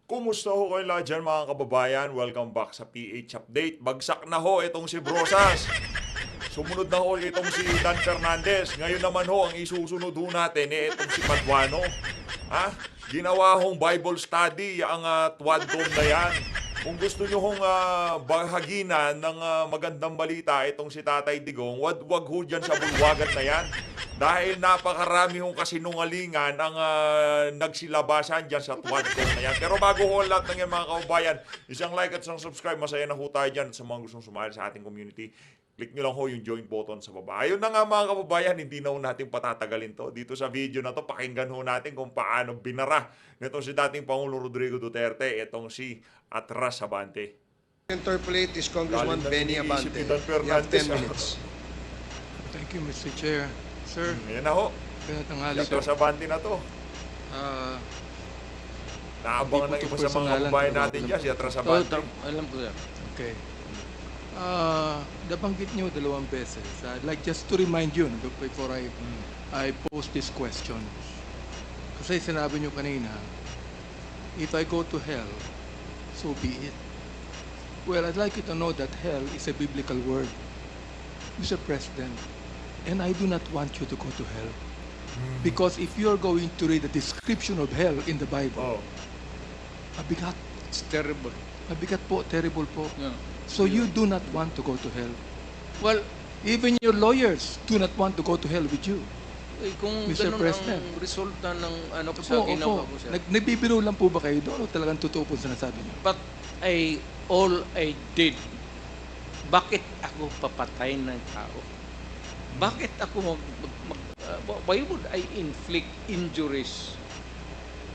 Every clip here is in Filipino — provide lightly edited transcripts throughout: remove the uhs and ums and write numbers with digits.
Kumusta ho kayo lahat dyan mga kababayan? Welcome back sa PH Update. Bagsak na ho itong si Brosas. Sumunod na ho itong si Dan Fernandez. Ngayon naman ho, ang isusunod ho natin itong si Paduano. Ha? Ginawa hong Bible study ang Tuadcom na yan. Kung gusto nyo hong bahaginan ng magandang balita itong si Tatay Digong, wag ho dyan sa bulwagan na yan. Dahil napakarami hong kasinungalingan ang nagsilabasan dyan sa Tuadcom na yan. Pero bago ho ang lahat ng yan mga kababayan, isang like at isang subscribe, masaya na ho tayo dyan sa mga gustong sumali sa ating community. Click nyo lang ho yung join button sa baba. Ayun na nga mga kababayan, hindi na ho natin patatagalin to. Dito sa video na to, pakinggan ho natin kung paano binara nitong si dating Pangulong Rodrigo Duterte, itong si Atras Abante. Interpolate is Congressman Galing na Benny iniisip Abante. ni Dan You have Fernandez, 10 minutes. Thank you, Mr. Chair. Sir, Ayan na ho. magandang Si tanghali po. Atras Abante na to. Ah, Naabangan ng Hindi po iba to sa mga personalan, kababayan pero natin alam dyan, ko. si Atras Abante. Alam ko yan. okay. Nabanggit niyo 2 beses. I'd like just to remind you before I pose this question. Kasi sinabi niyo kanina, if I go to hell, so be it. Well, I'd like you to know that hell is a biblical word, Mr. President, and I do not want you to go to hell. Because if you're going to read the description of hell in the Bible, Oh. mabigat. It's terrible. Mabigat po, terrible po. Yeah. So you do not want to go to hell. Well, Even your lawyers do not want to go to hell with you. kung Mr. ganun President. ang resulta ng ano ko Opo, sa ginawa opo. ko, sir. Nagbibiro lang po ba kayo doon o talagang totoo po sinasabi niyo? But all I did, bakit ako papatay ng tao? Bakit ako why would I inflict injuries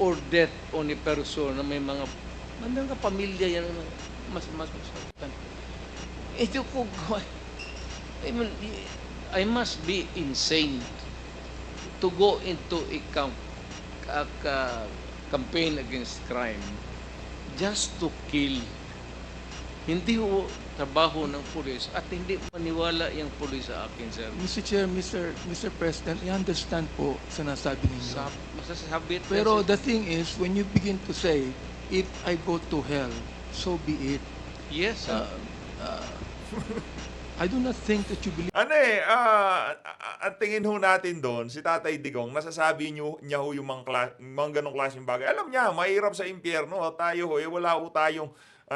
or death on a person na may mga mandang kapamilya yan mas masaktan? Ito ko, I mean, I must be insane to go into a campaign against crime just to kill. Hindi ho trabaho ng pulis at hindi maniwala yung pulis sa akin, sir. Mr. Chair, Mr. President, I understand po sinasabi ninyo. Masasabi it, Pero sir. the thing is, when you begin to say, if I go to hell, so be it. Yes, sir. I do not think that you believe. Ano ang tingin ho natin doon, si Tatay Digong, nasasabi niya ho yung mga ganong klaseng bagay. Alam niya, mahirap sa impyerno. Tayo ho, wala ho tayong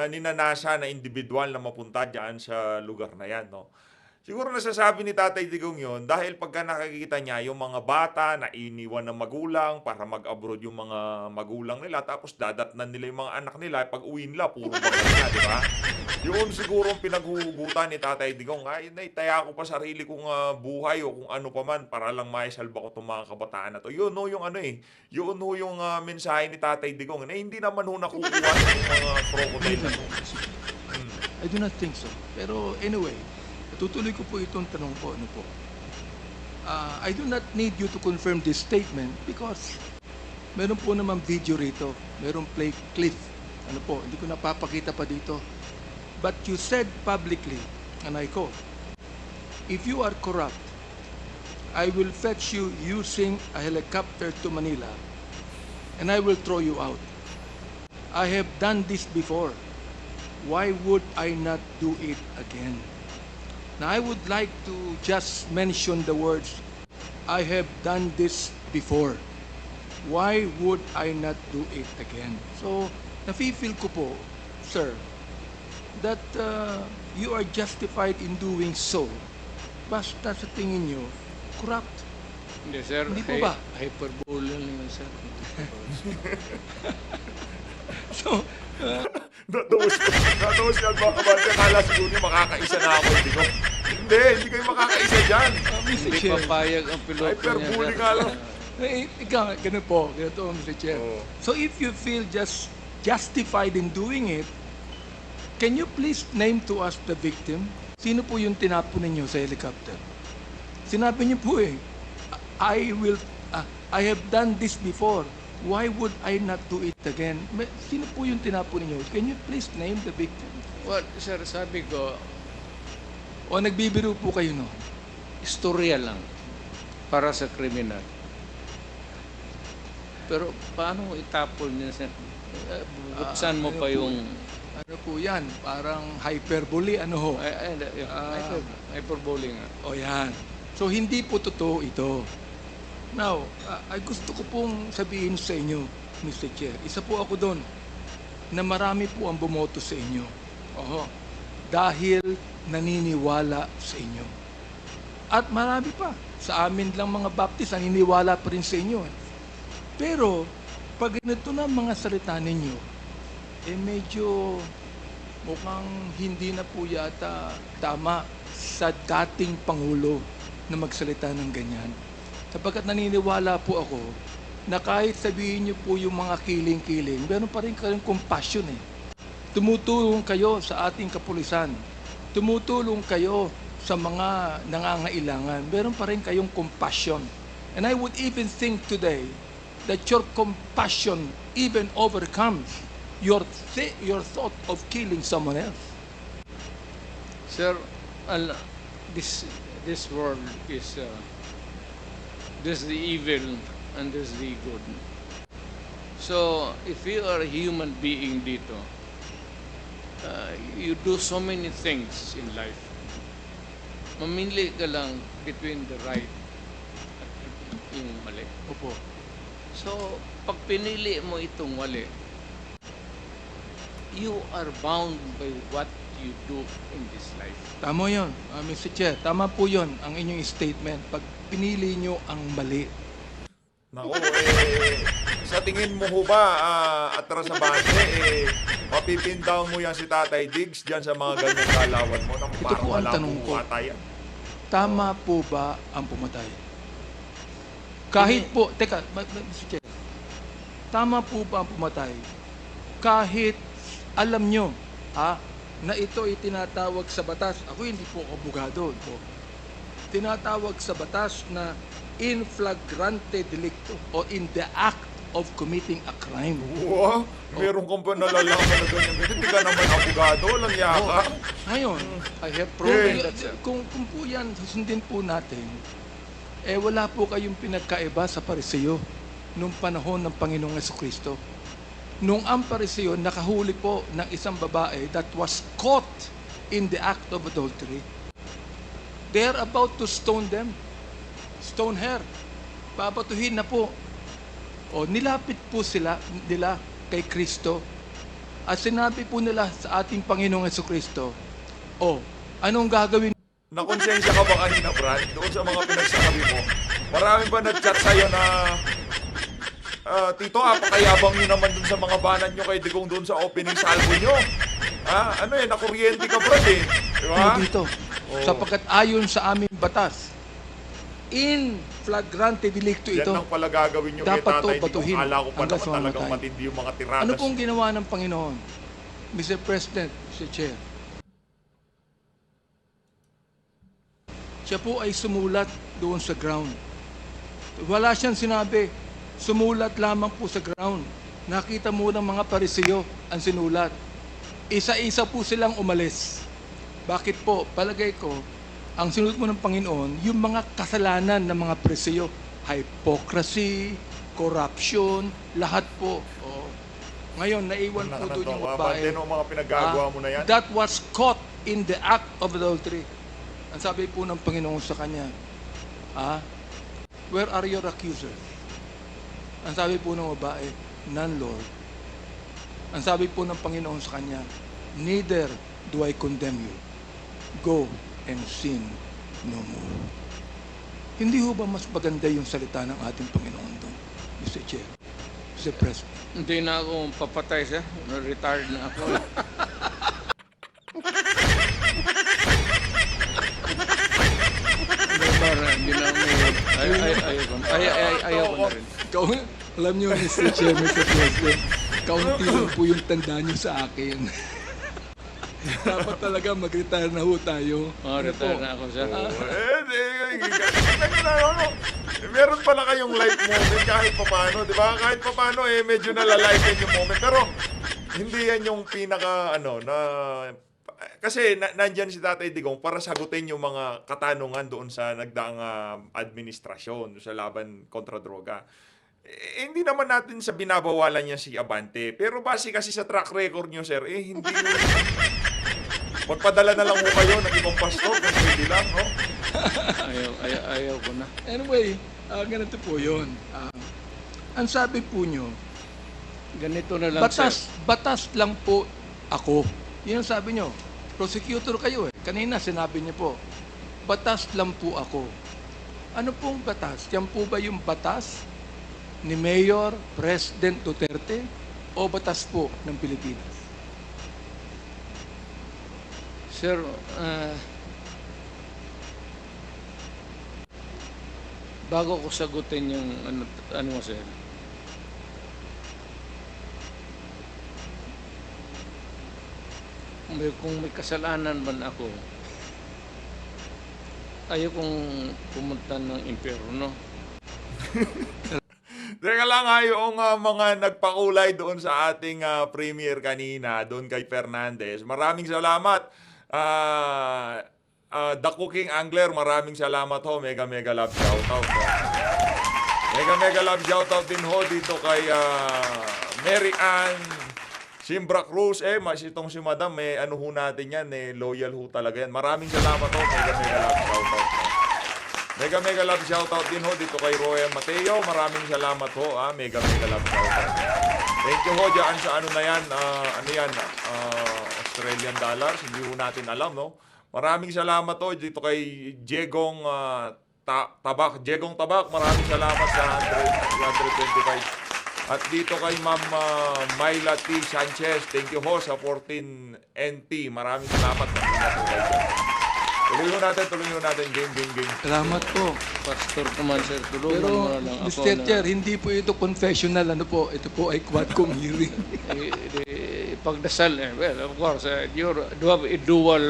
ninanasa na individual na mapunta dyan sa lugar na yan. No? Siguro nasasabi ni Tatay Digong yun dahil pagka nakikita niya yung mga bata na iniwan ng magulang para mag-abroad yung mga magulang nila tapos dadatnan nila yung mga anak nila pag uwi nila, puro bagal na, di ba? Yun siguro ang pinaghuhugutan ni Tatay Digong. Ay, naitaya ko pa sarili kong buhay o kung ano pa man para lang maisalba ko itong mga kabataan na to. Yun ho yung ano eh. Yun ho yung mensahe ni Tatay Digong. Na hindi naman ho nakukuha ng mga crocodile na to. I do not think so. Pero anyway, tutuloy ko po itong tanong ko. Ano po? I do not need you to confirm this statement because meron po naman video rito. Meron play clip. Ano po, hindi ko napapakita pa dito. But you said publicly, and I quote, if you are corrupt, I will fetch you using a helicopter to Manila and I will throw you out. I have done this before. Why would I not do it again? Now, I would like to just mention the words, I have done this before. Why would I not do it again? So, nafe-feel ko po, sir, that you are justified in doing so. Basta sa tingin nyo, corrupt. Hindi, sir. Hindi po ba? Hyperbole lang yun, sir. So, Natuwas yan mga kabante. Akala siguro niya makakaisa na ako. Hindi kayo makakaisa dyan. Mr. Hindi Chair, papayag ang piloto niya, Hyperbole sir. nga lang. ikaw, ganun po, ganito, Mr. Chair. Oo. So if you feel just justified in doing it, can you please name to us the victim? Sino po yung tinapon ninyo sa helicopter? Sinabi niyo po I have done this before. Why would I not do it again? Sino po yung tinapon ninyo? Can you please name the victim? Well, sir, sabi ko, O nagbibiro po kayo no? istorya lang para sa kriminal. Pero paano mo itapol niya sa... buksan mo ano pa po yung... Ano po yan? Parang hyperbole, ano ho? hyperbole nga. O yan. So, hindi po totoo ito. Now, ay gusto ko pong sabihin sa inyo, Mr. Chair, isa po ako doon na marami po ang bumoto sa inyo. Oho. Dahil naniniwala sa inyo. At marami pa. Sa amin lang mga Baptist, naniniwala pa rin sa inyo. Pero, pag ganito na mga salita ninyo, medyo mukhang hindi na po yata tama sa dating Pangulo na magsalita ng ganyan. Sapagkat naniniwala po ako na kahit sabihin niyo po yung mga kiling-kiling, meron pa rin kayong compassion eh. Tumutulong kayo sa ating kapulisan. Tumutulong kayo sa mga nangangailangan. Meron pa rin kayong compassion. And I would even think today that your compassion even overcomes your thought of killing someone else. Sir, this world is there's the evil and there's the good. So, if you are a human being dito, you do so many things in life. Mamili ka lang between the right at yung mali. Opo. So, pag pinili mo itong mali, you are bound by what you do in this life. Tama yun, Mr. Chair. Tama po yun ang inyong statement. Pag pinili nyo ang mali. Naku, sa tingin mo ho ba, atras sa base, mapipindown mo yan si Tatay Diggs dyan sa mga ganyang galawan mo? Naku, Ito parang po ang wala tanong pong ko. katayan. Tama po ba ang pumatay? Kahit po, teka, Mr. Chair. Tama po ba ang pumatay? Kahit alam nyo, na ito ay tinatawag sa batas. Ako hindi po abogado. Po. Tinatawag sa batas na in flagrante delicto o in the act of committing a crime. Wow, meron kang pa nalalaman na ganyan. Hindi ka naman abogado, walang yaka. Ngayon, I have proven eh, that, sir. kung po yan, susundin po natin, wala po kayong pinagkaiba sa Pariseo nung panahon ng Panginoong Jesucristo. Nung ang Pariseo nakahuli po ng isang babae that was caught in the act of adultery, they are about to stone them. Stone her. Babatuhin na po. O nilapit po nila kay Kristo. At sinabi po nila sa ating Panginoong Jesucristo, anong gagawin? Nakonsensya ka ba kanina, Brad? Doon sa mga pinagsasabi mo. Marami ba nag-chat sa'yo na Tito, apakayabang nyo naman dun sa mga banan nyo kay Digong dun sa opening salvo nyo. Nakuryente ka, Brad eh. Di ba? Dito. Sapagkat ayon sa aming batas, in flagrante delicto Yan ito. lang pala gagawin nyo kay Dapat to Tatay batuhin Digong. Akala ko pa hanggang naman sa talagang mamatay. matindi yung mga tiradas. Ano pong ginawa ng Panginoon? Mr. President, Mr. Chair. Siya po ay sumulat doon sa ground. Wala siyang sinabi. Sumulat lamang po sa ground. Nakita mo ng mga Pariseo ang sinulat. Isa-isa po silang umalis. Bakit po? Palagay ko, ang sinulat mo ng Panginoon, yung mga kasalanan ng mga Pariseo, hypocrisy, corruption, lahat po. Ngayon, naiwan po doon yung babae. Din ang mga pinagagawa mo na yan. That was caught in the act of adultery. Ang sabi po ng Panginoon sa kanya, where are your accusers? Ang sabi po ng babae, none, Lord. Ang sabi po ng Panginoon sa kanya, neither do I condemn you. Go and sin no more. Hindi ho ba mas maganda yung salita ng ating Panginoon doon, Mr. Chair, Mr. President? Hindi na ako papatay, sir. Retired na ako. Hindi na ayaw ko na rin. Alam niyo, Mr. Chair, Mr. President, kaunti lang po yung tanda niyo sa akin. Dapat talaga mag-retire na ho tayo. Retire na ako, sir. Meron pala kayong life moment kahit papano, di ba? Kahit papano, medyo nalalighten yung moment. Pero, hindi yan yung pinaka, kasi nandyan si Tatay Digong para sagutin yung mga katanungan doon sa nagdaang administrasyon sa laban kontra droga. hindi naman natin sa binabawalan niya si Abante. Pero base kasi sa track record niyo, sir, hindi mo... Magpadala na lang mo kayo ng ibang pastor kung pwede lang, no? Ayaw ko na. Anyway, ganito po yun. Ang sabi po nyo, Ganito na lang, sir. batas lang po ako. Yun ang sabi nyo. Prosecutor kayo eh. Kanina sinabi niyo po, batas lang po ako. Ano pong batas? Yan po ba yung batas ni Mayor President Duterte o batas po ng Pilipinas? Sir, bago ko sagutin yung ano mo, sir, kung may kasalanan man ako, ayaw kong pumunta ng impyerno. Teka lang ha, yung mga nagpakulay doon sa ating premier kanina, doon kay Fernandez. Maraming salamat. The Cooking Angler, maraming salamat ho. Mega love shoutout. Mega love shoutout din ho dito kay Mary Ann Simbra Cruz. Itong si Madam, ano ho natin yan, loyal ho talaga yan. Maraming salamat ho. Mega love shoutout. Mega love shoutout din ho dito kay Roy Mateo. Maraming salamat ho. Mega love shoutout. Thank you ho dyan sa ano na yan. Ano yan? Australian dollars. Hindi ho natin alam, no? Maraming salamat ho dito kay Jegong Tabak. Jegong Tabak. Maraming salamat sa 125. At dito kay Ma'am Myla T. Sanchez. Thank you ho sa 14 NT. Maraming salamat. Tuloy ho natin. Game. Salamat po. Pastor naman, sir, tulungan Pero, mo na lang ako Mr. Chair, hindi po ito confessional. Ano po? Ito po ay quadcom hearing. Pagdasal, well, of course, you have a dual...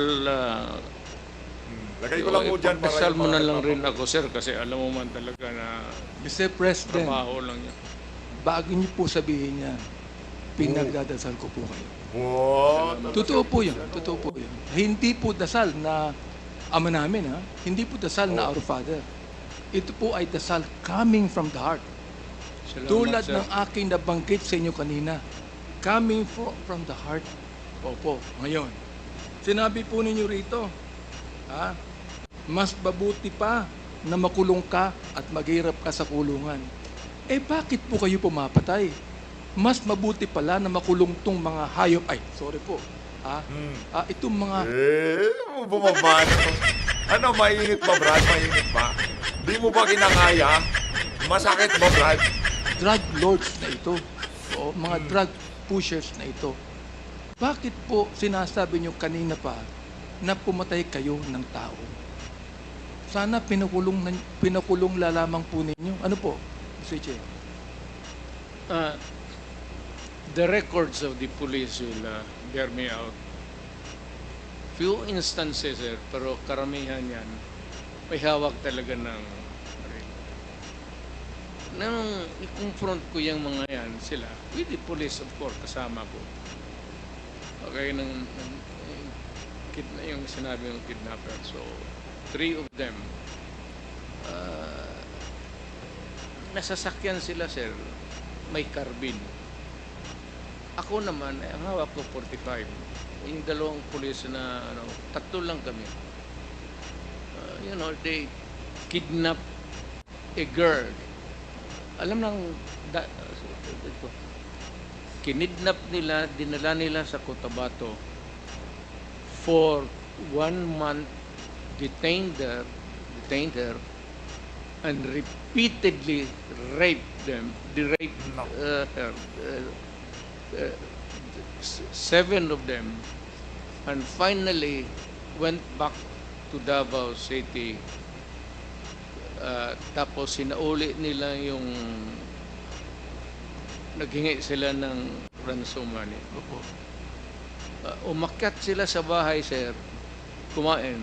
Lagay ko lang po dyan para Pagdasal yung mo mga na lang rin nagpapanood. ako, sir, kasi alam mo man talaga na Mr. President, trabaho lang yan. bago niyo po sabihin yan, pinagdadasal ko po kayo. Wow. Totoo po yan. Hindi po dasal na ama namin, ha? Hindi po dasal na our Father. Ito po ay dasal coming from the heart. Salamat, Tulad sir. ng aking nabanggit sa inyo kanina, coming from the heart. Opo, ngayon. Sinabi po ninyo rito, mas mabuti pa na makulong ka at maghirap ka sa kulungan. Bakit po kayo pumapatay? Mas mabuti pala na makulong tong mga hayop. Sorry po. Itong mga Bumaba na to. Ano, mainit ba, Brad? Mainit ba? Di mo ba kinakaya? Masakit ba, Brad? drug lords na ito. O mga drug pushers na ito. Bakit po sinasabi nyo kanina pa na pumatay kayo ng tao? Sana pinakulong lalamang po ninyo. Ano po, Mr. Chair? The records of the police will bear me out. Few instances, sir, pero karamihan yan, may hawak talaga ng nang i-confront ko yung mga yan, sila, with the police, of course, kasama ko. Okay, yung sinabi ng kidnapper. So, 3 of them, nasasakyan sila, sir, may carbine. Ako naman, ang hawak ko 45. Yung dalawang pulis na, 3 lang kami. They kidnap a girl. Alam ng kinidnap nila, dinala nila sa Cotabato for 1 month, detained her and repeatedly raped her. 7 of them, and finally went back to Davao City. Tapos sinauli nila yung naghingi sila ng ransom money. Umakyat sila sa bahay, sir, kumain.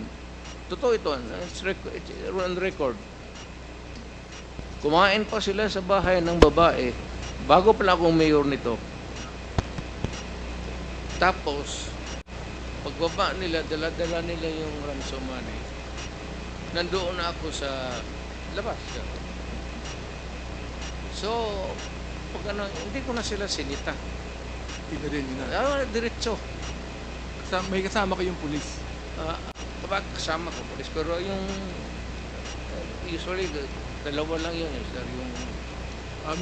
Totoo ito, it's on record. Kumain pa sila sa bahay ng babae bago pala akong mayor nito. Tapos pagbaba nila, dala-dala nila yung ransom money. Nandoon na ako sa labas. So, pag ano, hindi ko na sila sinita. Hindi rin yun. Diretso. May kasama kayong pulis. Kapag kasama ko polis, pero yung usually dalawa lang yun, sir, yung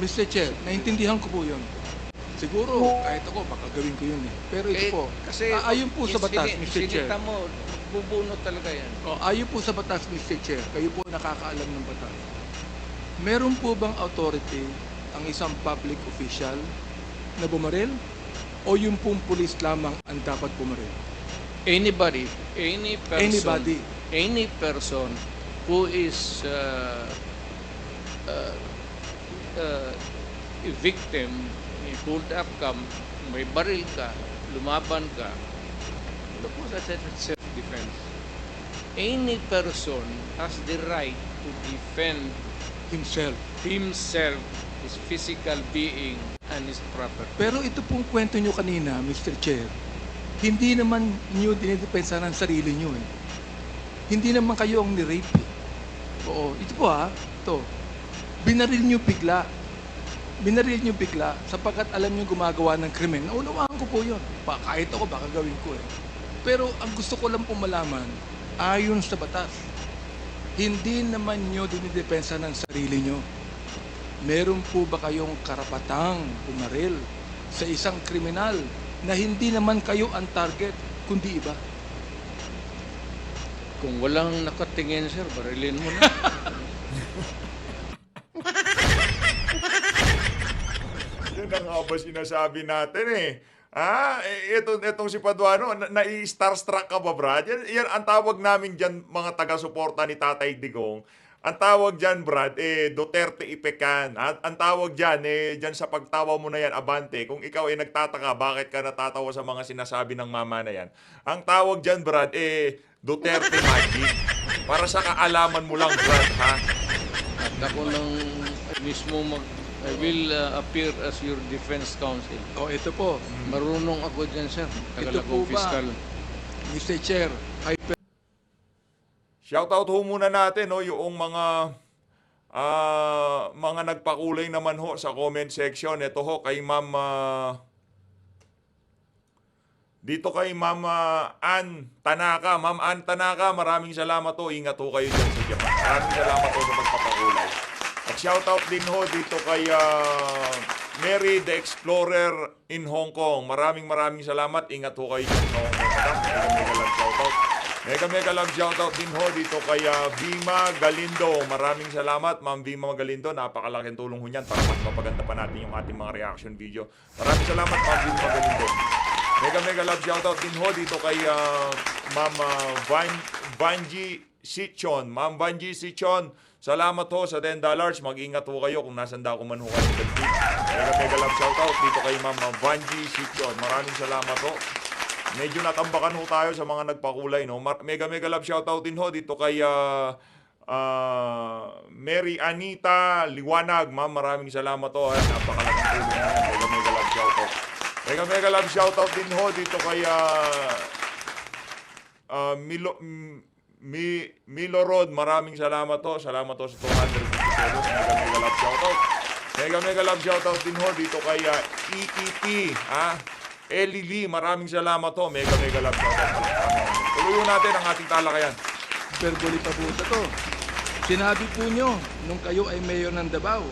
Mr. Chair, naintindihan ko po yun. Siguro, kahit ako, baka gawin ko yun eh. Pero ito po, ayon po sa batas, Mr. Chair. Sinita mo, bubunot talaga yan. Ayon po sa batas, Mr. Chair, kayo po nakakaalam ng batas. Meron po bang authority ang isang public official na bumaril? O yung pong pulis lamang ang dapat bumaril? Anybody, Anybody. any person who is a victim, pulled up ka, may baril ka, lumaban ka, look mo sa self-defense. Any person has the right to defend Himself. himself, his physical being, and his property. Pero ito pong kwento nyo kanina, Mr. Chair, hindi naman nyo dinidepensa ng sarili nyo eh. Hindi naman kayo ang ni-rape eh. Oo, ito po ito. Binaril nyo bigla. Binaril nyo bigla sapagkat alam nyo gumagawa ng krimen. Naunawaan ko po yun. Kahit ako, baka gawin ko eh. Pero ang gusto ko lang pong malaman, ayon sa batas, hindi naman nyo dinidepensa ng sarili nyo. Meron po ba kayong karapatang pumaril sa isang kriminal na hindi naman kayo ang target, kundi iba? Kung walang nakatingin, sir, barilin mo na. Yan ang nga ba sinasabi natin eh. Itong si Paduano, nai-starstruck ka ba, Brad? Yan ang tawag namin dyan, mga taga-suporta ni Tatay Digong. Ang tawag dyan, Brad, Duterte Ipekan. Ang tawag dyan, dyan sa pagtawa mo na yan, abante. Kung ikaw nagtataka, bakit ka natatawa sa mga sinasabi ng mama na yan? Ang tawag dyan, Brad, Duterte Magic. Para sa kaalaman mo lang, Brad, ha? At ako nang mismo I will appear as your defense counsel. Ito po. Marunong ako dyan, sir. Tagal Ito po akong ba, fiscal. Mr. Chair, Shoutout ho muna natin yung mga nagpakulay naman ho sa comment section. Ito ho kay Ma'am dito kay Ma'am Ann Tanaka. Ma'am Ann Tanaka, maraming salamat ho. Ingat ho kayo dyan sa Japan. Maraming salamat ho sa pagpapakulay. At shoutout din ho dito kay Mary the Explorer in Hong Kong. Maraming salamat. Ingat ho kayo dyan sa Hong Kong. Mega love shoutout. Mega love shoutout din ho dito kay Vima Galindo. Maraming salamat, Ma'am Vima Galindo. Napakalaking tulong ho niyan para mas mapaganda pa natin yung ating mga reaction video. Maraming salamat, Ma'am Vima Galindo. Mega love shoutout din ho dito kay Ma'am Vanji Sichon. Ma'am Vanji Sichon, salamat ho sa $10. Mag-ingat ho kayo kung nasan ko man ho kayo. Mega love shoutout dito kay Ma'am Vanji Sichon. Maraming salamat ho. Medyo natambakan ho tayo sa mga nagpakulay, no? Mega love shoutout din ho dito kay Mary Anita Liwanag. Ma'am, maraming salamat ho. Napakalaking tulong yan. Mega love shoutout. Mega love shoutout din ho dito kay Milorod. Maraming salamat ho. Salamat ho sa 250 pesos. Mega love shoutout. Mega love shoutout din ho dito kay EEP, Eli Lee, maraming salamat ho. Mega love shoutout. Tuloy natin ang ating talakayan. Perboli pa po ito. Sinabi po nyo, nung kayo ay mayor ng Davao,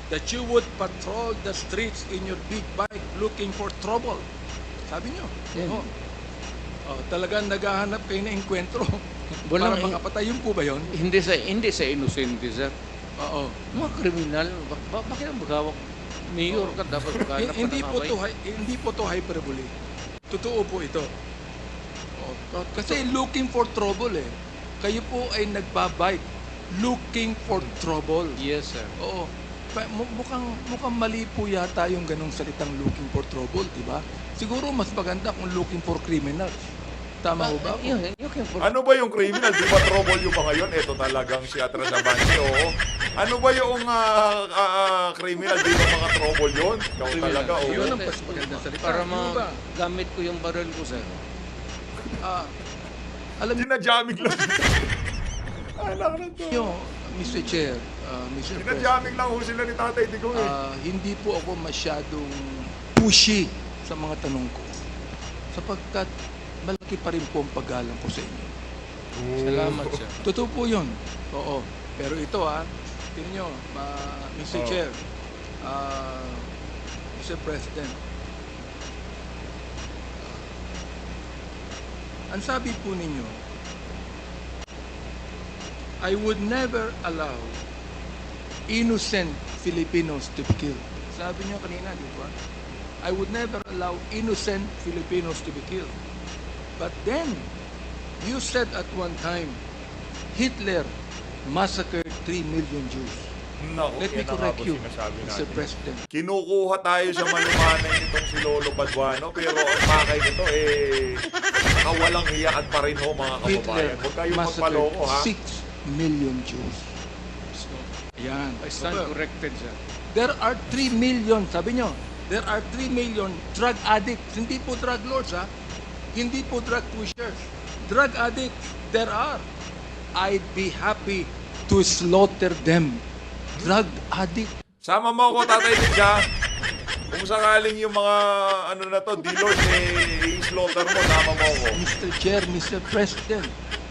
that you would patrol the streets in your big bike looking for trouble. Sabi nyo. Yeah. Talagang naghahanap kayo na enkwentro. Walang para makapatay. Yun po ba yun? Hindi sa inosente, sir. Oo. Mga kriminal, bakit ang magawak? Mayor ka dapat maghanap ka Hindi ng po away. hindi po to hyperbole. Totoo po ito. Kasi looking for trouble eh. Kayo po ay nagbabike looking for trouble. Yes, sir. Oo. Mukhang mali po yata yung ganong salitang looking for trouble, di ba? Siguro mas maganda kung looking for criminals. Tama ho ba? Ano ba yung criminal? Di ba trouble yung mga yun? Ito talagang si Atras Abante, oo. Ano ba yung criminal? Di ba mga trouble yun? Ikaw talaga, oo. Yun ang mas maganda salita. Para Di ba? gamit ko yung baril ko, sir. Alam niyo, Sinajamming lang. Anak na to. Yo, Mr. Chair, Mr. President, Pinajamming lang ho sila ni Tatay Digong eh. hindi po ako masyadong pushy sa mga tanong ko. Sapagkat malaki pa rin po ang paggalang ko sa inyo. Salamat, sir. Totoo po yun. Oo. Pero ito tingnan nyo, Mr. Oo. Chair, Mr. President, ang sabi po ninyo, I would never allow innocent Filipinos to be killed. Sabi niyo kanina, di ba? I would never allow innocent Filipinos to be killed. But then, you said at one time, Hitler massacred 3 million Jews. Naku, Let me yan ang correct nga po you, sinasabi Mr. natin. President. Kinukuha tayo sa malumanay nitong si Lolo Paduano, pero ang pakay nito nakawalang hiyaan pa rin ho mga Hitler kababayan. Huwag kayong massacred magpaloko ha. 6 million Jews. Ayan. I stand corrected, sir. There are 3 million, sabi nyo, there are 3 million drug addicts. Hindi po drug lords, Hindi po drug pushers. Drug addicts, there are. I'd be happy to slaughter them. Drug addict. Sama mo ako, Tatay Dig, ha? Kung sakaling yung mga dealers i-slaughter mo, sama mo ako. Mr. Chair, Mr. President,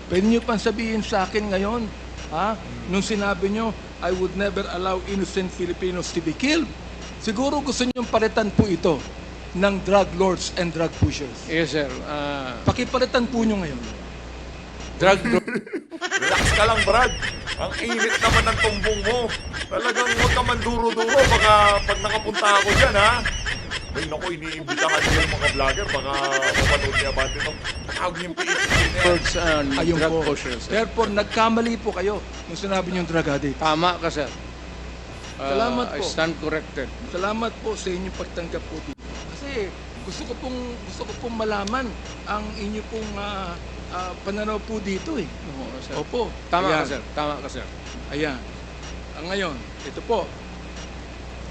pwede nyo pang sabihin sa akin ngayon, nung sinabi nyo, I would never allow innocent Filipinos to be killed. Siguro gusto nyo palitan po ito ng drug lords and drug pushers. Yes, sir. Pakipalitan po nyo ngayon. Drug Relax ka lang, Brad. Ang init naman ng tumbong mo. Talagang huwag ka man duro-duro. Baka pag nakapunta ako dyan, ha? Ay, naku, iniimbita ka nila yung mga vlogger. Baka mapanood niya ba ito? Tawag niyong PHP na yan. drugs and Ayun drug po. pushers, sir. Therefore, nagkamali po kayo nung sinabi nyo drug addict. Tama ka, sir. Salamat I po. stand corrected. Salamat po sa inyong pagtanggap po dito. Kasi gusto ko pong malaman ang inyo pong pananaw po dito eh. Oo, sir. Opo. Tama Ayan. ka, sir. Tama ka, sir. Ayan. Ngayon, ito po.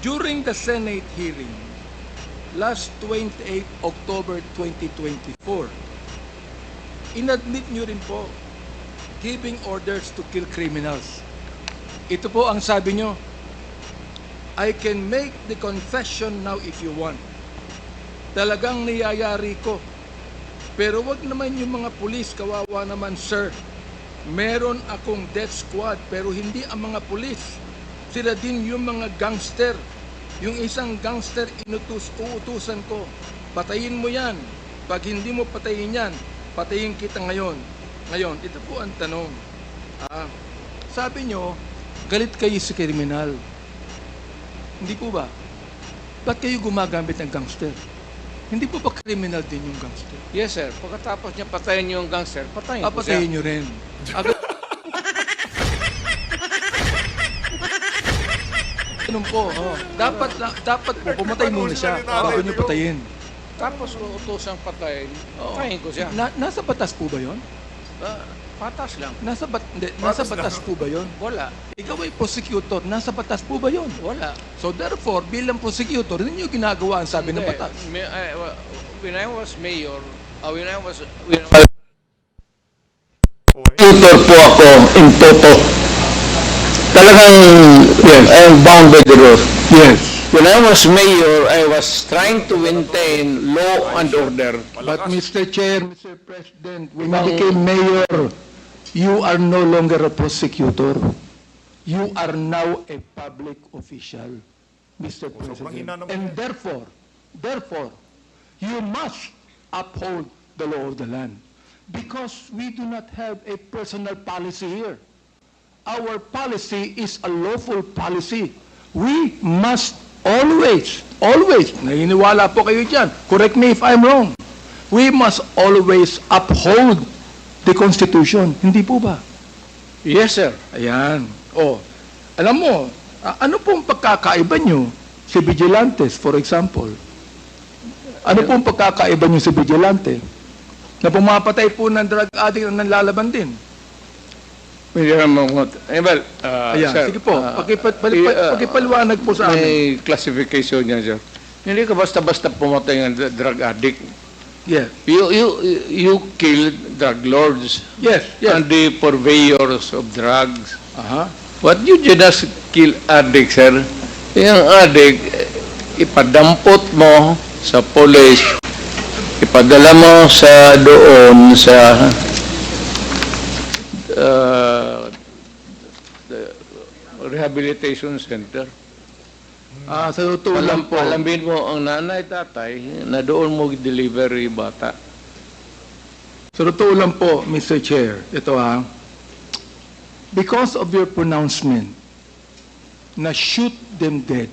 During the Senate hearing, last 28 October 2024, inadmit nyo rin po giving orders to kill criminals. Ito po ang sabi nyo, I can make the confession now if you want. Talagang niyayari ko. Pero wag naman yung mga pulis, kawawa naman sir. Meron akong death squad pero hindi ang mga pulis. Sila din yung mga gangster. Yung isang gangster uutusan ko. Patayin mo yan. Pag hindi mo patayin yan, patayin kita ngayon. Ngayon, ito po ang tanong. Sabi nyo, galit kayo sa kriminal. Hindi po ba? Ba't kayo gumagamit ng gangster? Hindi po ba criminal din yung gangster? Yes, sir. Pagkatapos niya patayin yung gangster, patayin ko siya. Papatayin nyo rin. Ganun po. Dapat po, pumatay muna siya bago nyo patayin. Tapos utusang patayin, patayin ko siya. Nasa batas po ba yun? Patas lang. Nasa batas po ba yun? Wala. Ikaw ay prosecutor, nasa batas po ba yun? Wala. So therefore, bilang prosecutor, hindi nyo ginagawa ang sabi ng Hindi. batas. When I was mayor, Tutor po ako in toto. Talagang, yes, I am bound by the law. Yes. When I was mayor, I was trying to maintain law and order. But Mr. Chair, Mr. President, when you became mayor, you are no longer a prosecutor. You are now a public official, Mr. sobrang hina President. naman And yan. therefore, you must uphold the law of the land. Because we do not have a personal policy here. Our policy is a lawful policy. We must always, naniniwala po kayo dyan, correct me if I'm wrong, we must always uphold the Constitution. Hindi po ba? yes, sir. Ayan. Alam mo, ano pong pagkakaiba nyo si Vigilantes, for example? Ano pong pagkakaiba nyo si Vigilante? Na pumapatay po ng drug addict na nanlalaban din. Ayan, Ayan, sige po, pakipaliwanag po sa amin. May classification niya, sir. Hindi ka basta-basta pumatay ng drug addict. Yes. You killed drug lords Yes. Yes. and the purveyors of drugs. Aha. What you just kill addict, sir? Yung addict, ipadampot mo sa police, ipadala mo sa doon sa the rehabilitation center. Sa totoo lang po. Palambin mo ang nanay, tatay, na doon mo delivery bata. Sa totoo lang po, Mr. Chair, ito because of your pronouncement na shoot them dead,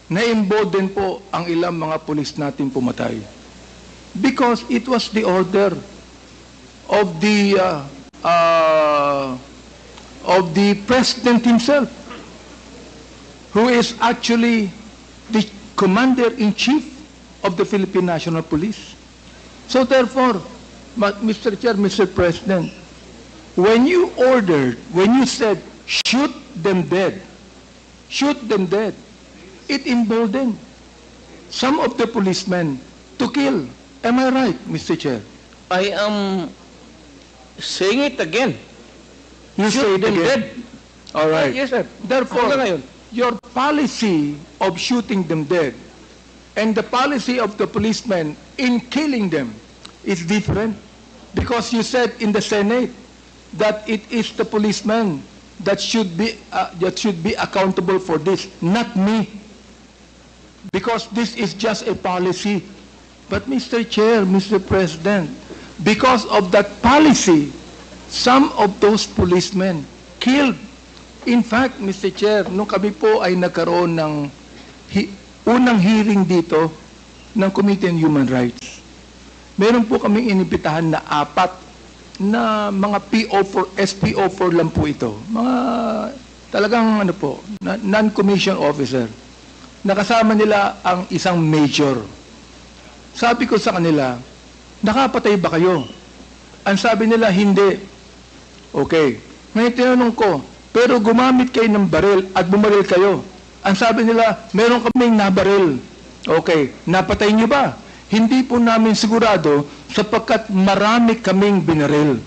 na-embolden po ang ilang mga pulis natin pumatay. Because it was the order of the President himself, who is actually the Commander-in-Chief of the Philippine National Police. So therefore, Mr. Chair, Mr. President, when you said, shoot them dead, it emboldened some of the policemen to kill. Am I right, Mr. Chair? I am saying it again. You Shoot said them again. dead. All right. Yes, sir. Therefore, Hanggang ngayon. your policy of shooting them dead and the policy of the policemen in killing them is different, because you said in the Senate that it is the policeman that should be accountable for this, not me, because this is just a policy. But Mr. Chair, Mr. President, because of that policy, some of those policemen killed. In fact, Mr. Chair, nung kami po ay nagkaroon ng unang hearing dito ng Committee on Human Rights, meron po kaming inibitahan na 4 na mga PO4, SPO4 lang po ito. Mga talagang non-commissioned officer. Nakasama nila ang isang major. Sabi ko sa kanila, nakapatay ba kayo? Ang sabi nila, hindi. Okay. Ngayon tinanong ko, pero gumamit kayo ng baril at bumaril kayo. Ang sabi nila, meron kaming nabaril. Okay. Napatay niyo ba? Hindi po namin sigurado sapagkat marami kaming binaril.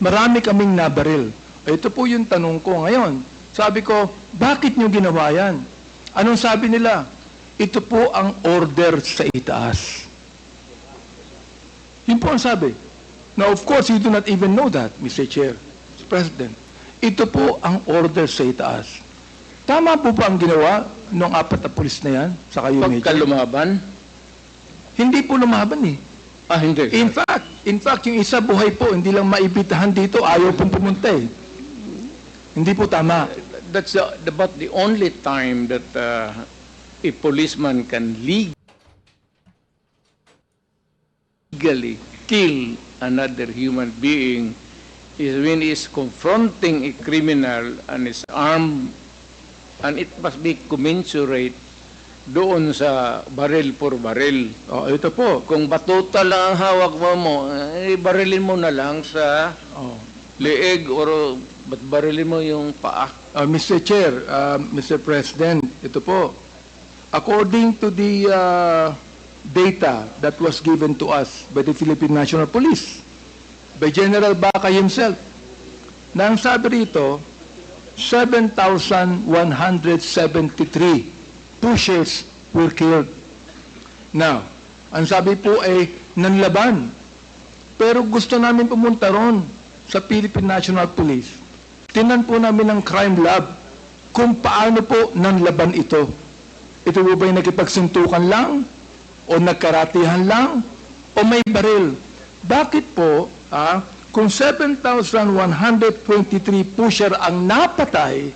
Marami kaming nabaril. Ito po yung tanong ko ngayon. Sabi ko, bakit niyo ginawa yan? Anong sabi nila? Ito po ang order sa itaas. Yun po ang sabi. Now, of course, you do not even know that, Mr. Chair, Mr. President. Ito po ang order sa itaas. Tama po ba ang ginawa ng 4 na pulis na yan sa kayo, Pagka Major? lumaban? Hindi po lumaban eh. Hindi. In fact, yung isa buhay po, hindi lang maibitahan dito, ayaw pong pumunta eh. Hindi po tama. That's about the only time that a policeman can legally kill another human being is when he is confronting a criminal and is armed, and it must be commensurate doon sa baril for baril. Oh, ito po. Kung batuta lang ang hawak mo, barilin mo na lang sa leeg or barilin mo yung paa. Mr. Chair, Mr. President, ito po. According to the data that was given to us by the Philippine National Police, by General Bacay himself, na ang sabi rito, 7,173 pushers were killed. Now, ang sabi po ay nanlaban. Pero gusto namin pumunta ron sa Philippine National Police. Tinan po namin ng crime lab kung paano po nanlaban ito. Ito po ba'y nakipagsuntukan lang? O nagkaratihan lang? O may baril? Bakit po, kung 7,123 pusher ang napatay,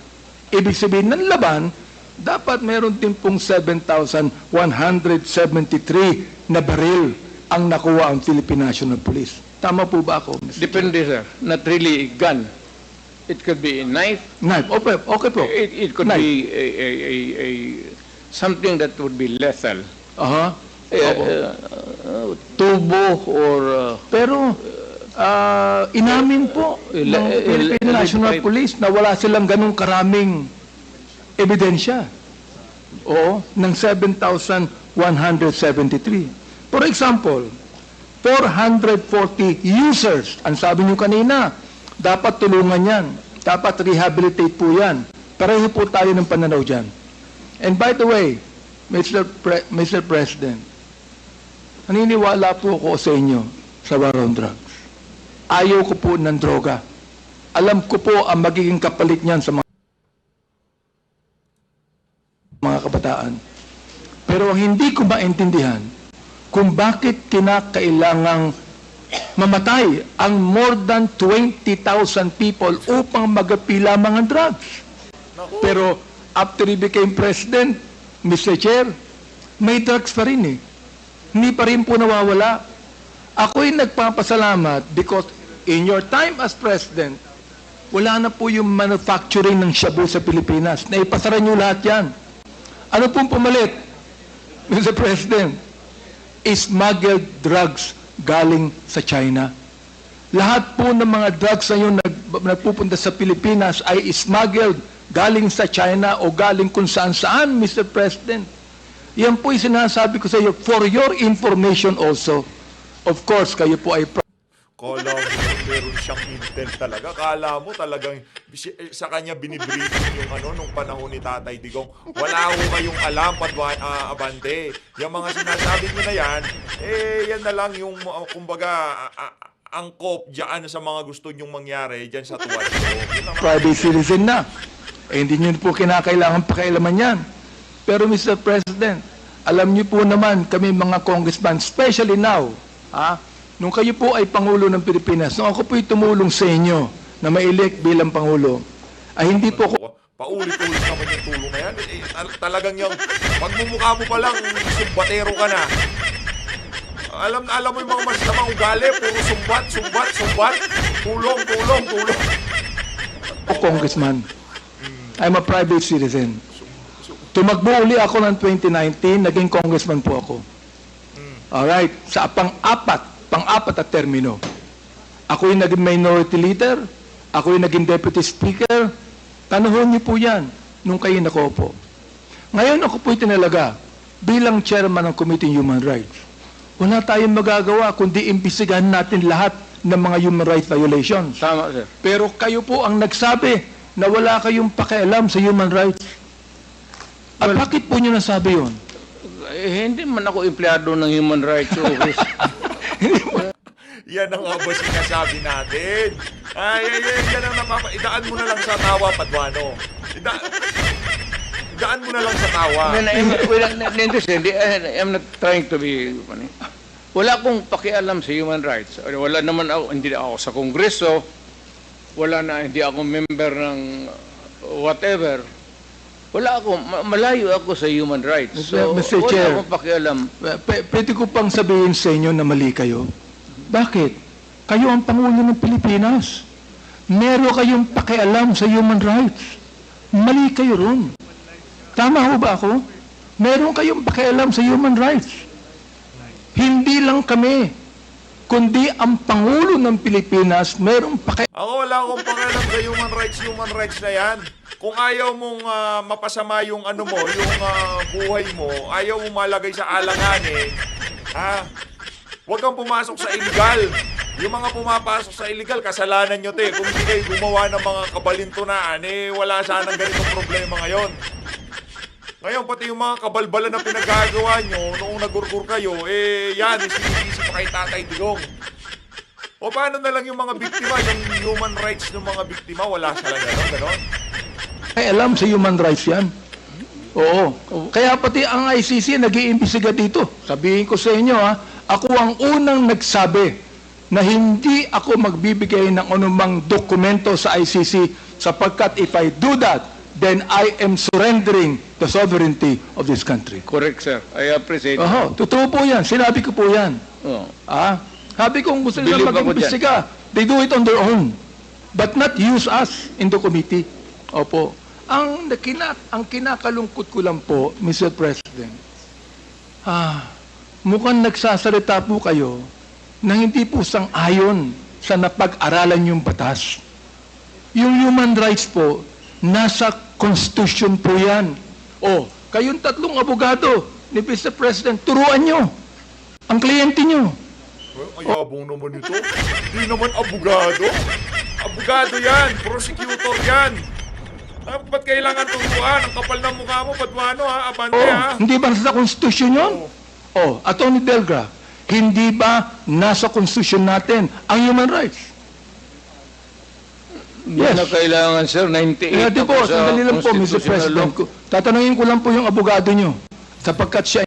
ibig sabihin ng laban, dapat meron din pong 7,173 na baril ang nakuha ang Philippine National Police. Tama po ba ako, Mr. Depende, sir. Not really a gun. It could be a knife. Knife. Okay po. It could Knife. be a something that would be lethal. Aha. Tubo or Pero, inamin po ng Philippine National Police na wala silang ganung karaming ebidensya. Oo, ng 7,173. For example, 440 users. Ang sabi niyo kanina, dapat tulungan yan. Dapat rehabilitate po yan. Pareho po tayo ng pananaw dyan. And by the way, Mr. President, naniniwala po ako sa inyo sa war on drugs. Ayaw ko po ng droga. Alam ko po ang magiging kapalit niyan sa mga kabataan. Pero ang hindi ko maintindihan, kung bakit kinakailangang mamatay ang more than 20,000 people upang magapila mga drugs. Pero after he became president, Mr. Chair, may drugs pa rin eh. Hindi pa rin po nawawala. Ako'y nagpapasalamat because in your time as president, wala na po yung manufacturing ng shabu sa Pilipinas. Naipasara niyo lahat yan. Ano pong pumalit, Mr. President? Smuggled drugs galing sa China. Lahat po ng mga drugs na yung nagpupunta sa Pilipinas ay smuggled galing sa China o galing kung saan-saan, Mr. President. Yan po yung sinasabi ko sa iyo for your information also. Of course, kayo po ay Kala mo meron siyang intel talaga. Kala mo talagang sa kanya binibriefing yung nung panahon ni Tatay Digong. Wala ho kayong alam, Abante. Yung mga sinasabi niyo na yan, yan na lang yung, kumbaga, angkop dyan sa mga gusto nyong mangyari dyan sa tuwa. private citizen na. Hindi nyo po kinakailangan pakialaman yan. Pero Mr. President, alam niyo po naman kami mga congressman, especially now, nung kayo po ay Pangulo ng Pilipinas, nung ako po'y tumulong sa inyo na ma-elect bilang Pangulo, ay hindi po ako Paulit-ulit naman yung tulong na yan. Talagang yung pagmumukha mo pa lang, sumbatero ka na. Alam mo yung mga masamang ugali, puro sumbat. Tulong. congressman. I'm a private citizen. Tumakbo uli ako ng 2019, naging congressman po ako. Alright, sa pang-apat at termino. Ako yung naging minority leader, ako yung naging deputy speaker. Tanahon niyo po yan nung kayo nakaupo. Ngayon ako po'y tinalaga bilang chairman ng Committee on Human Rights. Wala tayong magagawa kundi imbestigahan natin lahat ng mga human rights violations. Tama, sir. Pero kayo po ang nagsabi na wala kayong pakialam sa human rights. At bakit po nyo nasabi yun? Hindi man ako empleyado ng Human Rights Office. Yan ang nga ba sinasabi natin? Yan ang idaan mo na lang sa tawa, Paduano. Idaan mo na lang sa tawa. I'm not trying to be funny. Wala akong pakialam sa human rights. Wala naman ako, hindi ako sa Kongreso. Hindi ako member ng whatever. Wala ako, malayo ako sa human rights. So, Mr. wala Chair, akong pakialam. Pwede ko pang sabihin sa inyo na mali kayo. Bakit? Kayo ang Pangulo ng Pilipinas. Meron kayong pakialam sa human rights. Mali kayo ron. Tama ho ba ako? Meron kayong pakialam sa human rights. Hindi lang kami, kundi ang Pangulo ng Pilipinas merong pakialam. Ako wala akong pakialam sa human rights na yan. Kung ayaw mong mapasama yung yung buhay mo, ayaw mong malagay sa alanganin, huwag kang pumasok sa illegal. Yung mga pumapasok sa illegal, kasalanan nyo, te. Kung hindi kayo gumawa ng mga kabalintunaan, wala sanang ganitong problema ngayon. Ngayon, pati yung mga kabalbalan na pinagagawa nyo, noong nagurgur kayo, yan, sinisisi pa kay Tatay Digong. O paano na lang yung mga biktima, yung human rights ng mga biktima, wala sila gano'n? Alam sa human rights yan. Oo. Kaya pati ang ICC nag-iimbestiga dito. Sabihin ko sa inyo, ako ang unang nagsabi na hindi ako magbibigay ng anumang dokumento sa ICC sapagkat if I do that, then I am surrendering the sovereignty of this country. Correct, sir. I appreciate it. Totoo po yan. Sinabi ko po yan. Oh. Sabi ko, gusto nila Believe ako mag-imbestiga. They do it on their own. But not use us in the committee. Opo. Ang kinakalungkot ko lang po, Mr. President, mukhang nagsasalita po kayo na hindi po sang-ayon sa napag-aralan yung batas. Yung human rights po, nasa Constitution po yan. Kayong tatlong abogado ni Mr. President, turuan nyo. ang kliyente nyo. Ay, ayabong naman ito. Hindi naman abogado. Abogado yan. Prosecutor yan. Ah, ba't kailangan turuan? Ang kapal ng mukha mo, Paduano ha? Abante ha? Hindi ba nasa konstitusyon yun? Attorney Delgra, hindi ba nasa konstitusyon natin ang human rights? Yes. Na kailangan, sir, 98 Kaya di po, ako sa sandali lang po, Mr. constitutional President. law. Tatanungin ko lang po yung abogado nyo. Sapagkat siya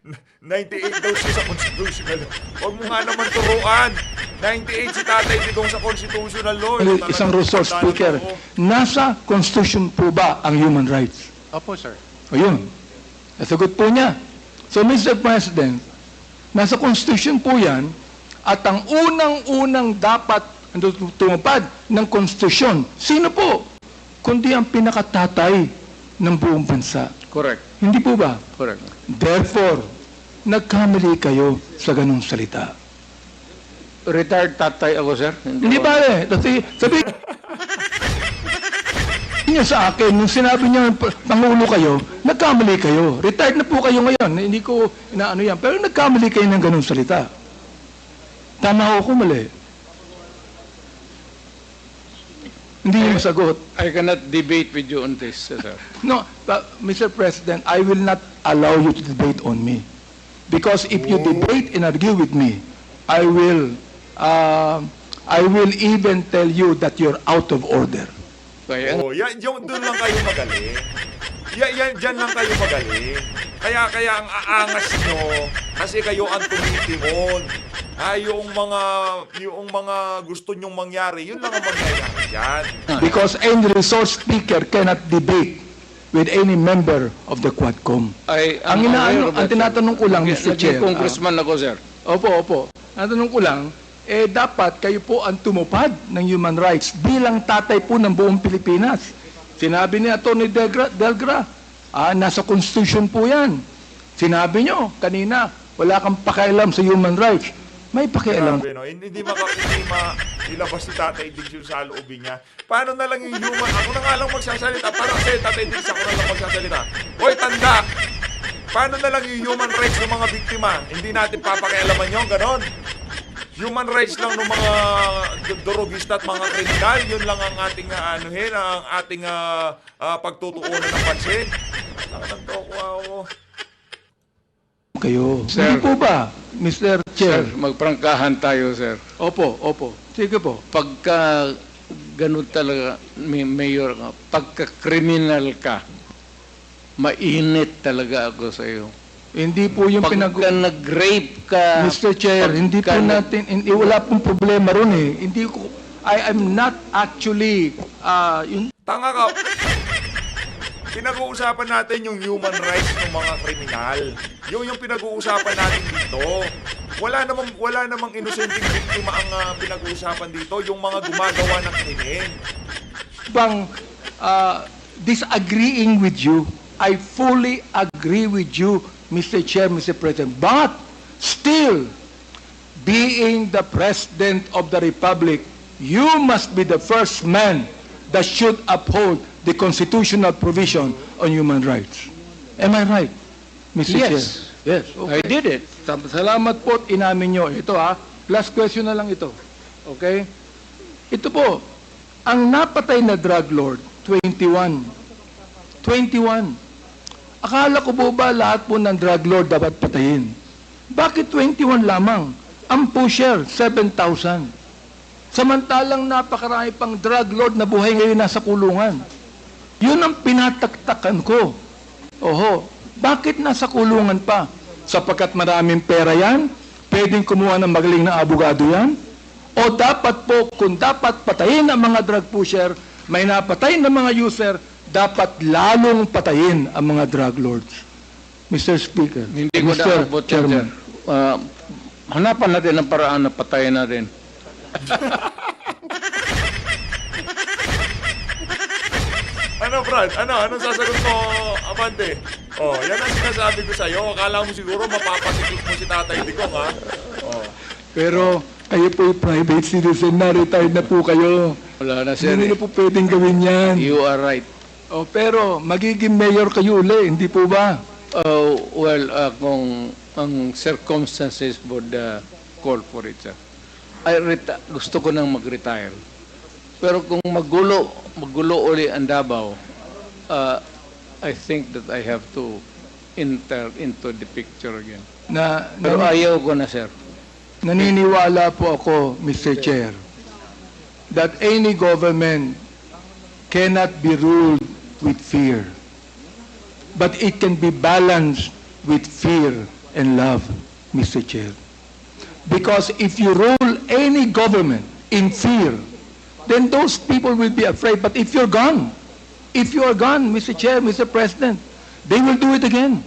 98 daw siya sa constitutional law. Huwag mo nga naman turuan. 98 si Tatay Digong sa constitutional law. ay isang resource speaker. Nasa constitution po ba ang human rights? Opo, sir. Ayun. Nasagot po niya. So, Mr. President, nasa constitution po yan at ang unang-unang dapat tumupad ng konstitusyon, sino po? Kundi ang pinakatatay ng buong bansa. Correct. Hindi po ba? Correct. Therefore, nagkamali kayo sa ganong salita. Retired tatay ako, sir. Hindi ba sabi niyo sa akin, nung sinabi niyo Pangulo kayo, nagkamali kayo. Retired na po kayo ngayon. Hindi ko inaano yan. Pero nagkamali kayo ng ganong salita. Tama ako, mali. Hindi niyo masagot. I cannot debate with you on this, sir. No, but, Mr. President, I will not allow you to debate on me. Because if you debate and argue with me, I will even tell you that you're out of order. Kaya, Doon lang kayo magaling. Diyan lang kayo magaling. Kaya ang aangas nyo, kasi kayo ang tumitimon. Yung mga gusto nyong mangyari, yun lang ang mangyayari dyan. Because any resource speaker cannot debate with any member of the Quadcom. ang tinatanong ko lang, Mr. Chair. Congressman ako, sir. Opo. Ang tanong ko lang, dapat kayo po ang tumupad ng human rights bilang tatay po ng buong Pilipinas. Sinabi ni Atty. Delgra, nasa Constitution po yan. Sinabi nyo kanina, wala kang pakialam sa human rights. May pakialam. Grabe, no? Hindi ilabas si Tatay Diggs yung sa loobin niya. Paano na lang yung human? Ako na nga lang magsasalita. Parang kasi Tatay Diggs ako na lang magsasalita. Hoy, tanda! Paano na lang yung human rights ng mga biktima? Hindi natin papakialaman yun, ganon. Human rights lang ng mga dorogista at mga kriminal, yun lang ang ating ang ating pagtutuunan ng pansin. Nagtoko Kayo. Sir. Hindi po ba, Mr. Sir, Chair? magprangkahan tayo, sir. Opo. Sige po. Pagka ganun talaga, Mayor, pagka-criminal ka, mainit talaga ako sa iyo. Hindi po yung Pagka nag-rape ka, Mr. Chair, hindi po natin, wala pong problema ron eh. Hindi ko, I am not actually, Tanga ka. Pinag-uusapan natin yung human rights ng mga kriminal. Yung pinag-uusapan natin dito. Wala namang inosenteng biktima ang pinag-uusapan dito, yung mga gumagawa ng krimen. bang disagreeing with you. I fully agree with you, Mr. Chair, Mr. President. But still, being the President of the Republic, you must be the first man that should uphold the constitutional provision on human rights. Am I right, Mr. Yes. Chair? Yes. I did it. Salamat po at inamin nyo. Ito last question na lang ito. Okay? Ito po, ang napatay na drug lord, 21. Akala ko po ba lahat po ng drug lord dapat patayin? Bakit 21 lamang? Ang pusher, 7,000. Samantalang napakarami pang drug lord na buhay ngayon nasa kulungan. Yun ang pinataktakan ko. Bakit nasa kulungan pa? Sapagkat maraming pera yan? Pwedeng kumuha ng magaling na abogado yan? O dapat po, kung dapat patayin ang mga drug pusher, may napatay na mga user, dapat lalong patayin ang mga drug lords. Mr. Speaker. Hindi ko na abot yan, sir. Hanapan natin ang paraan na patayin natin. Ano, Brad? Anong sasagot mo, Abante? Yan ang sinasabi ko sa'yo. Akala mo siguro mapapasikip mo si Tatay Digong, ha? Pero kayo po yung private citizen na, retired na po kayo. Wala na, sir. Hindi na po pwedeng gawin yan. You are right. Pero magiging mayor kayo uli, hindi po ba? Kung ang circumstances would call for it, sir. Gusto ko nang mag-retire. Pero kung magulo uli ang Davao, I think that I have to enter into the picture again. Pero ayaw ko na, sir. Naniniwala po ako, Mr. Chair, that any government cannot be ruled with fear, but it can be balanced with fear and love, Mr. Chair. Because if you rule any government in fear, then those people will be afraid. But if you're gone, Mr. Chair, Mr. President, they will do it again.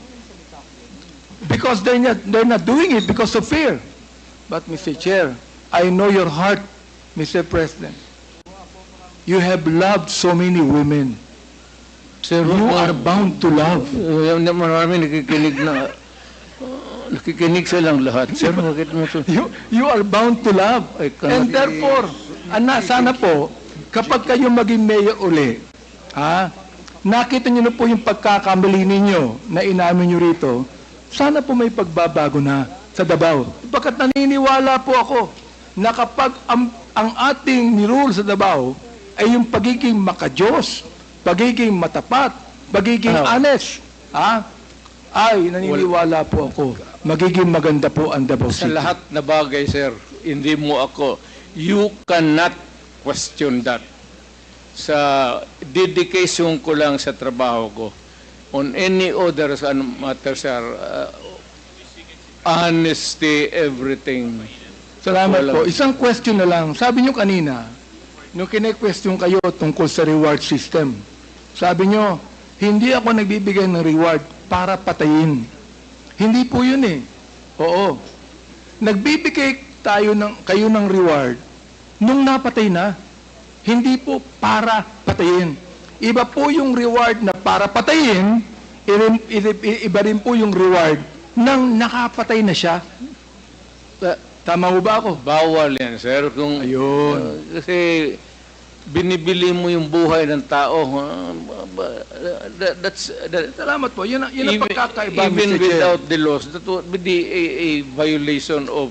Because they're not doing it because of fear. But Mr. Chair, I know your heart, Mr. President. You have loved so many women. Sir, You are bound to love. Marami nakikinig silang lahat. Sir, bakit mo ito? You are bound to love. I cannot- And therefore, sana po, kapag kayo maging mayor uli, nakita niyo na po yung pagkakamali ninyo na inamin niyo rito, sana po may pagbabago na sa Davao. Bakit naniniwala po ako na kapag ang ating nirule sa Davao ay yung pagiging makajos, pagiging matapat, pagiging honest, ay naniniwala po ako, magiging maganda po ang Davao Sa City. lahat na bagay, sir, hindi mo ako, you cannot question that. Sa dedication ko lang sa trabaho ko, on any other matter, sir, honesty, everything. Salamat Wala. po. Isang question na lang. Sabi nyo kanina, nung kine-question kayo tungkol sa reward system, sabi nyo, hindi ako nagbibigay ng reward para patayin. Hindi po yun eh. Oo. Nagbibigay kayo ng reward nung napatay na. Hindi po para patayin. Iba po yung reward na para patayin, iba rin po yung reward nang nakapatay na siya. Tama mo ba ako? Bawal yan, sir. Kung, Ayun. kasi binibili mo yung buhay ng tao. That's Salamat po. Yun ang pagkakaiba, even Mr. Chair. without the laws, that would be a violation of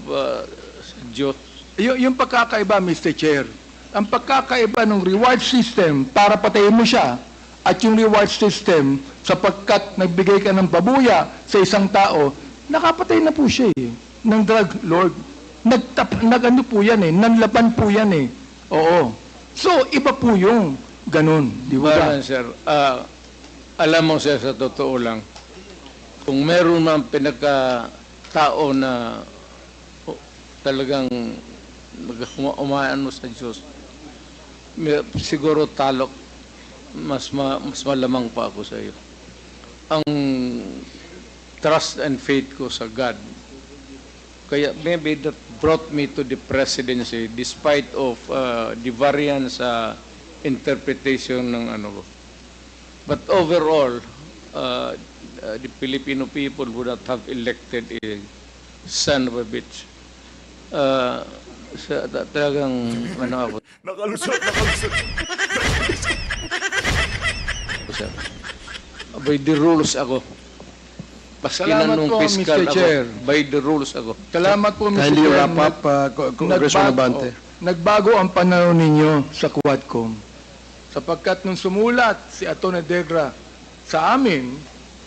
Diyos. Yung pagkakaiba, Mr. Chair, ang pagkakaiba ng reward system para patayin mo siya at yung reward system sapagkat nagbigay ka ng babuya sa isang tao, nakapatay na po siya eh, ng drug lord. Nagano po yan eh, nanlaban po yan eh. Oo. So, iba po yung ganun. Di ba? Baran, sir. Alam mo, sir, sa totoo lang, kung meron man pinagkatao na talagang umaano sa Diyos, siguro talok, mas malamang pa ako sa iyo. Ang trust and faith ko sa God, kaya maybe that brought me to the presidency despite of the variance interpretation ng ano ko. But overall, the Filipino people would not have elected a son of a bitch. Talagang ano ako, Nakalusot. sir. By the rules ako. Paskinan Salamat nung po, fiscal Mr. ako. Chair. By the rules ako. Salamat po, Mr. Kindly Chair. wrap up, Congressman Abante. Nagbago ang pananaw ninyo sa Quadcom. Sapagkat nung sumulat si Atty. Degra sa amin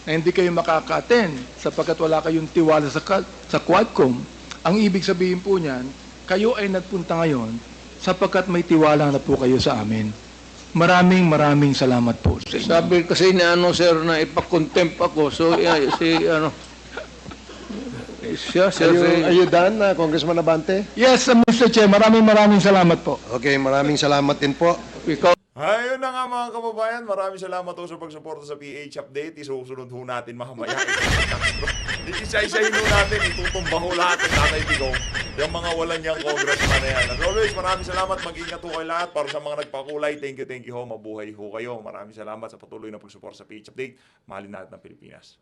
na hindi kayo makaka-attend sapagkat wala kayong tiwala sa Quadcom, ang ibig sabihin po niyan, kayo ay nagpunta ngayon sapagkat may tiwala na po kayo sa amin. Maraming salamat po sa inyo. Sabi kasi na ano, sir, na ipakontempt ako. So, Are you done, Congressman Abante? Yes, Mr. Chair, maraming salamat po. Okay, maraming salamat din po. ikaw, Ayun na nga mga kababayan, maraming salamat po sa pagsuporta sa PH Update. Isusunod ho natin mamaya. Isa-isahin ho natin, itutumba ho lahat ng Tatay Digong. Yung mga walang niyang congressman na yan. As always, maraming salamat. Mag-ingat ho kayo lahat. Para sa mga nagpakulay, thank you ho. Mabuhay ho kayo. Maraming salamat sa patuloy na pagsuporta sa PH Update. Mahalin natin ang Pilipinas.